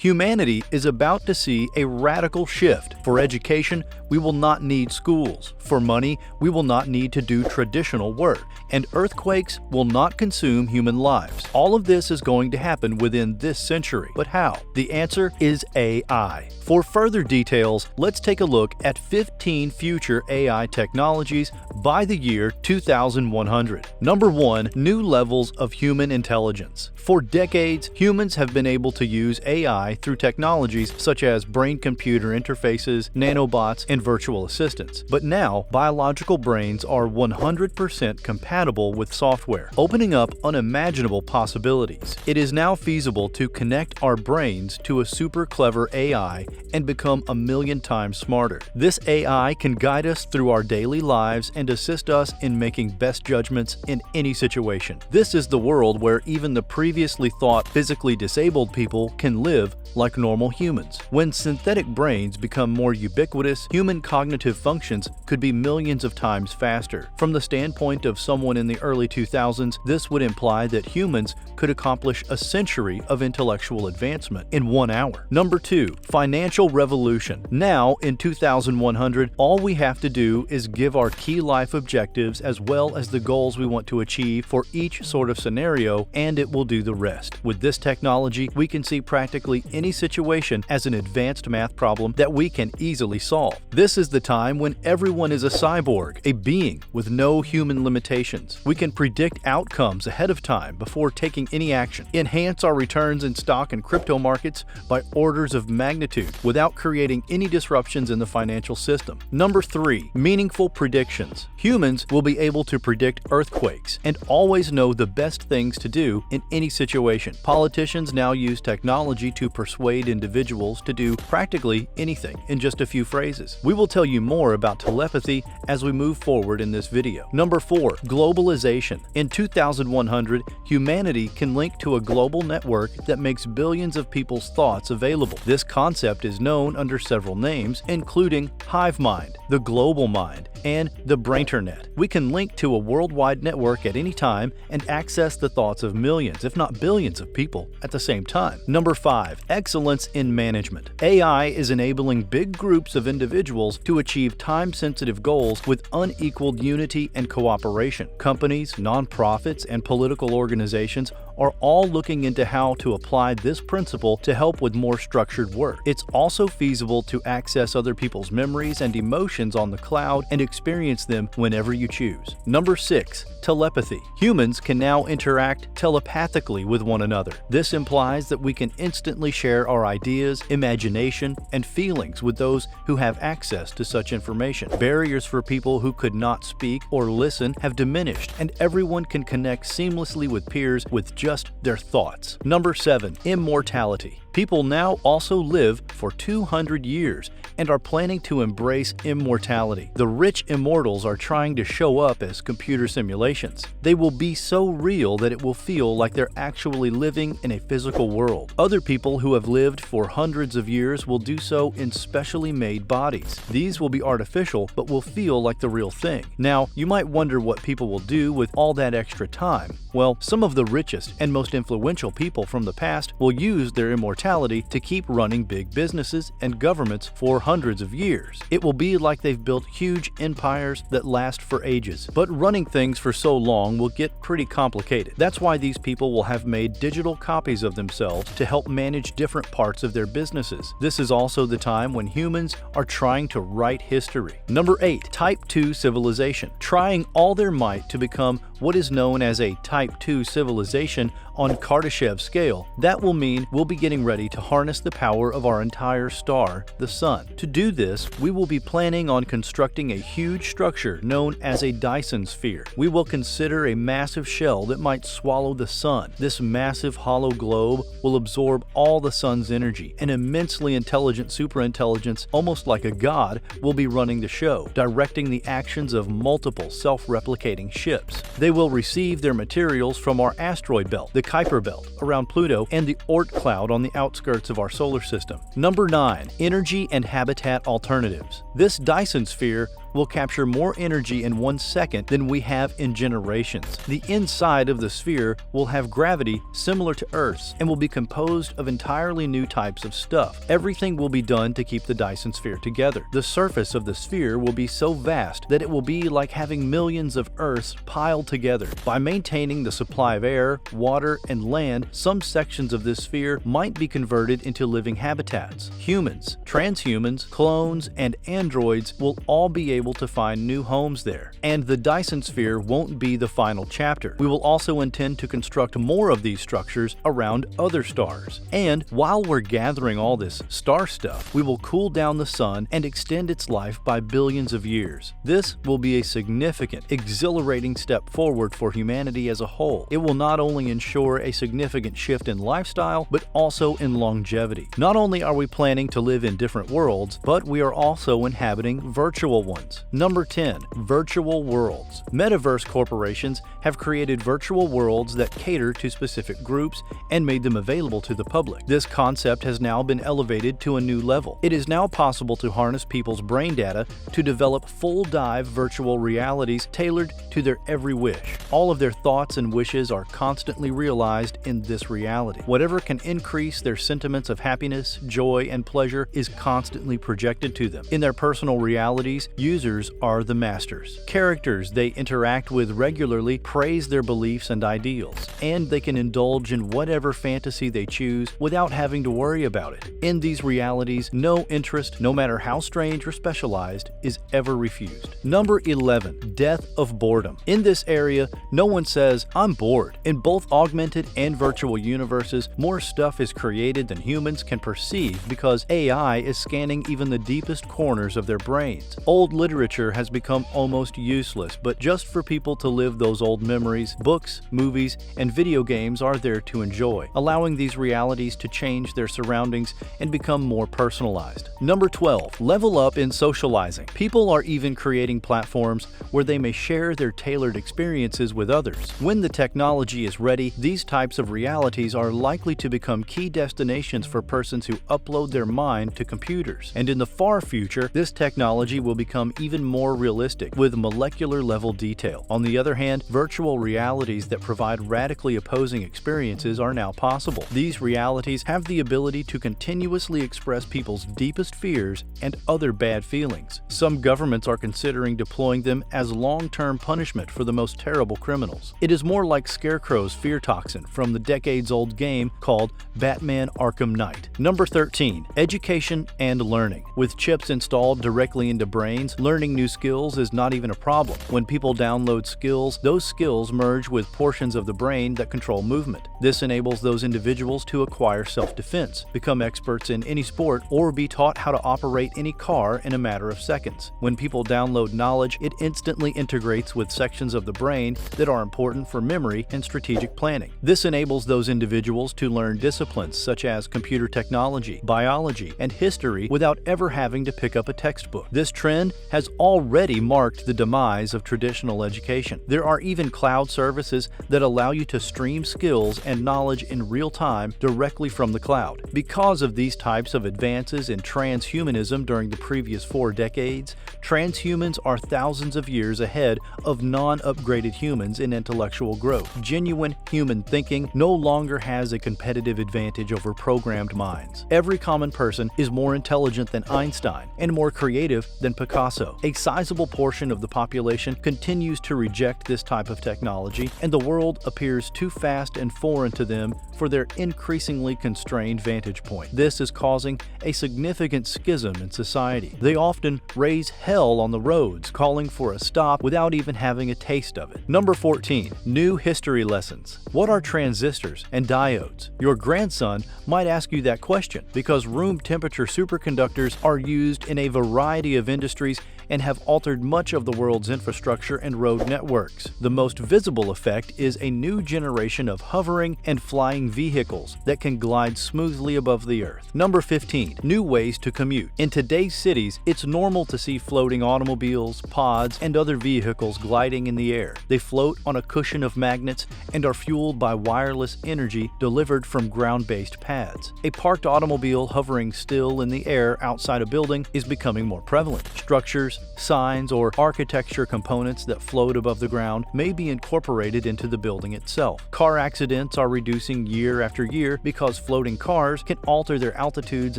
Humanity is about to see a radical shift. For education, we will not need schools. For money, we will not need to do traditional work. And earthquakes will not consume human lives. All of this is going to happen within this century. But how? The answer is AI. For further details, let's take a look at 15 future AI technologies by the year 2100. Number 1. New levels of human intelligence. For decades, humans have been able to use AI through technologies such as brain-computer interfaces, nanobots, and virtual assistants. But now, biological brains are 100% compatible with software, opening up unimaginable possibilities. It is now feasible to connect our brains to a super clever AI and become a million times smarter. This AI can guide us through our daily lives and assist us in making best judgments in any situation. This is the world where even the previously thought physically disabled people can live like normal humans. When synthetic brains become more ubiquitous, human cognitive functions could be millions of times faster. From the standpoint of someone in the early 2000s, this would imply that humans could accomplish a century of intellectual advancement in 1 hour. Number 2. Financial revolution. Now, in 2100, all we have to do is give our key life objectives as well as the goals we want to achieve for each sort of scenario, and it will do the rest. With this technology, we can see practically any situation as an advanced math problem that we can easily solve. This is the time when everyone is a cyborg, a being with no human limitations. We can predict outcomes ahead of time before taking any action, enhance our returns in stock and crypto markets by orders of magnitude without creating any disruptions in the financial system. Number 3. Meaningful predictions. Humans will be able to predict earthquakes and always know the best things to do in any situation. Politicians now use technology to persuade individuals to do practically anything in just a few phrases. We will tell you more about telepathy as we move forward in this video. Number 4. Globalization. In 2100, humanity can link to a global network that makes billions of people's thoughts available. This concept is known under several names, including hive mind, the global mind, and the brainternet. We can link to a worldwide network at any time and access the thoughts of millions, if not billions of people at the same time. Number 5. Excellence in management. AI is enabling big groups of individuals to achieve time-sensitive goals with unequaled unity and cooperation. Companies, nonprofits, and political organizations are all looking into how to apply this principle to help with more structured work. It's also feasible to access other people's memories and emotions on the cloud and experience them whenever you choose. Number 6. Telepathy. Humans can now interact telepathically with one another. This implies that we can instantly share our ideas, imagination, and feelings with those who have access to such information. Barriers for people who could not speak or listen have diminished, and everyone can connect seamlessly with peers with just their thoughts. Number 7. Immortality. People now also live for 200 years and are planning to embrace immortality. The rich immortals are trying to show up as computer simulations. They will be so real that it will feel like they're actually living in a physical world. Other people who have lived for hundreds of years will do so in specially made bodies. These will be artificial but will feel like the real thing. Now, you might wonder what people will do with all that extra time. Well, some of the richest and most influential people from the past will use their immortality to keep running big businesses and governments for hundreds of years. It will be like they've built huge empires that last for ages. But running things for so long will get pretty complicated. That's why these people will have made digital copies of themselves to help manage different parts of their businesses. This is also the time when humans are trying to write history. Number 8. Type 2 civilization. Trying all their might to become what is known as a Type 2 civilization on Kardashev scale. That will mean we'll be getting ready to harness the power of our entire star, the Sun. To do this, we will be planning on constructing a huge structure known as a Dyson Sphere. We will consider a massive shell that might swallow the Sun. This massive hollow globe will absorb all the Sun's energy. An immensely intelligent superintelligence, almost like a god, will be running the show, directing the actions of multiple self-replicating ships. They will receive their materials from our asteroid belt, the Kuiper Belt around Pluto, and the Oort cloud on the outskirts of our solar system. Number 9. Energy and habitat alternatives. This Dyson Sphere will capture more energy in 1 second than we have in generations. The inside of the sphere will have gravity similar to Earth's and will be composed of entirely new types of stuff. Everything will be done to keep the Dyson Sphere together. The surface of the sphere will be so vast that it will be like having millions of Earths piled together. By maintaining the supply of air, water, and land, some sections of this sphere might be converted into living habitats. Humans, transhumans, clones, and androids will all be able to find new homes there. And the Dyson Sphere won't be the final chapter. We will also intend to construct more of these structures around other stars. And while we're gathering all this star stuff, we will cool down the sun and extend its life by billions of years. This will be a significant, exhilarating step forward for humanity as a whole. It will not only ensure a significant shift in lifestyle, but also in longevity. Not only are we planning to live in different worlds, but we are also inhabiting virtual ones. Number 10. Virtual worlds. Metaverse corporations have created virtual worlds that cater to specific groups and made them available to the public. This concept has now been elevated to a new level. It is now possible to harness people's brain data to develop full-dive virtual realities tailored to their every wish. All of their thoughts and wishes are constantly realized in this reality. Whatever can increase their sentiments of happiness, joy, and pleasure is constantly projected to them. In their personal realities, users are the masters. Characters they interact with regularly praise their beliefs and ideals, and they can indulge in whatever fantasy they choose without having to worry about it. In these realities, no interest, no matter how strange or specialized, is ever refused. Number 11. Death of boredom. In this area, no one says, "I'm bored." In both augmented and virtual universes, more stuff is created than humans can perceive because AI is scanning even the deepest corners of their brains. Old literature has become almost useless, but just for people to live those old memories, books, movies, and video games are there to enjoy, allowing these realities to change their surroundings and become more personalized. Number 12. Level up in socializing. People are even creating platforms where they may share their tailored experiences with others. When the technology is ready, these types of realities are likely to become key destinations for persons who upload their mind to computers. And in the far future, this technology will become even more realistic with molecular level detail. On the other hand, virtual realities that provide radically opposing experiences are now possible. These realities have the ability to continuously express people's deepest fears and other bad feelings. Some governments are considering deploying them as long-term punishment for the most terrible criminals. It is more like Scarecrow's fear toxin from the decades-old game called Batman Arkham Knight. Number 13. Education and learning. With chips installed directly into brains, learning new skills is not even a problem. When people download skills, those skills merge with portions of the brain that control movement. This enables those individuals to acquire self-defense, become experts in any sport, or be taught how to operate any car in a matter of seconds. When people download knowledge, it instantly integrates with sections of the brain that are important for memory and strategic planning. This enables those individuals to learn disciplines such as computer technology, biology, and history without ever having to pick up a textbook. This trend has already marked the demise of traditional education. There are even cloud services that allow you to stream skills and knowledge in real time directly from the cloud. Because of these types of advances in transhumanism during the previous 4 decades, transhumans are thousands of years ahead of non-upgraded humans in intellectual growth. Genuine human thinking no longer has a competitive advantage over programmed minds. Every common person is more intelligent than Einstein and more creative than Picasso. A sizable portion of the population continues to reject this type of technology, and the world appears too fast and foreign to them for their increasingly constrained vantage point. This is causing a significant schism in society. They often raise hell on the roads, calling for a stop without even having a taste of it. Number 14. New history lessons. What are transistors and diodes? Your grandson might ask you that question because room temperature superconductors are used in a variety of industries and have altered much of the world's infrastructure and road networks. The most visible effect is a new generation of hovering and flying vehicles that can glide smoothly above the earth. Number 15. New ways to commute. In today's cities, it's normal to see floating automobiles, pods, and other vehicles gliding in the air. They float on a cushion of magnets and are fueled by wireless energy delivered from ground-based pads. A parked automobile hovering still in the air outside a building is becoming more prevalent. Structures, sensors, signs, or architecture components that float above the ground may be incorporated into the building itself. Car accidents are reducing year after year because floating cars can alter their altitudes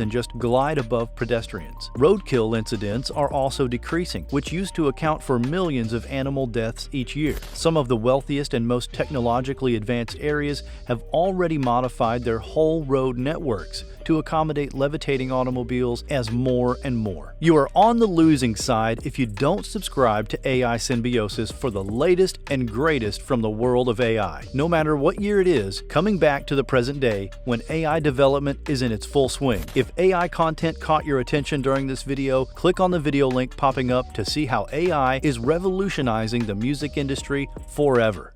and just glide above pedestrians. Roadkill incidents are also decreasing, which used to account for millions of animal deaths each year. Some of the wealthiest and most technologically advanced areas have already modified their whole road networks to accommodate levitating automobiles as more and more. You are on the losing side if you don't subscribe to AI Symbiosis for the latest and greatest from the world of AI. No matter what year it is, coming back to the present day when AI development is in its full swing. If AI content caught your attention during this video, click on the video link popping up to see how AI is revolutionizing the music industry forever.